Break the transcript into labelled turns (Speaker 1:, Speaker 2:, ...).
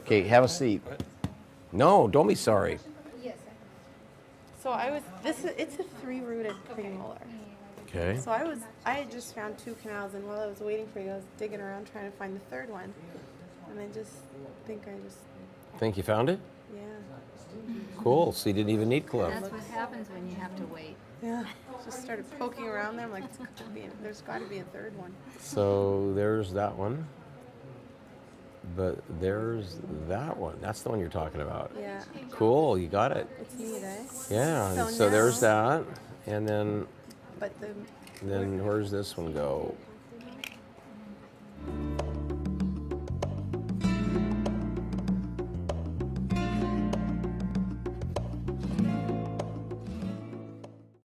Speaker 1: Okay, have a seat. No, don't be sorry.
Speaker 2: So it's a 3-rooted premolar.
Speaker 1: Okay.
Speaker 2: So I had just found 2 canals, and while I was waiting for you, I was digging around trying to find the 3rd one. And I
Speaker 1: Think you found it?
Speaker 2: yeah.
Speaker 1: Cool. So you didn't even need Cliff.
Speaker 3: That's what happens when you have to wait.
Speaker 2: Yeah. Just started poking around there. I'm like, there's got to be a 3rd one.
Speaker 1: So there's that one. But there's that one. That's the one you're talking about.
Speaker 2: Yeah.
Speaker 1: Cool. You got it.
Speaker 2: It's neat, eh?
Speaker 1: Yeah. So there's that. And then
Speaker 2: But
Speaker 1: where's this one go?